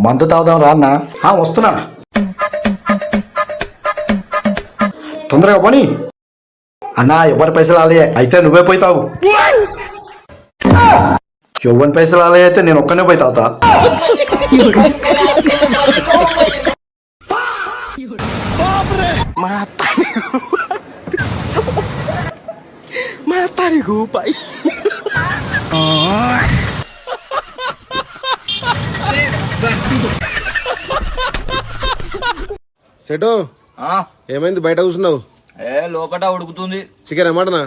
మందు తాగుదాం రా అన్న. వస్తున్నా, తొందరగా పోనీ. అన్నా ఎవరి పైసలు ఆలే అయితే నువ్వే పోయి తాగు. ఎవరి పైసలు ఆలే అయితే నేను ఒక్కనే పోయి తాగుతా. సెటో ఏమైంది బయట కూర్చున్నావు? లోపట ఉడుకుతుంది. చికెన్ మటనా?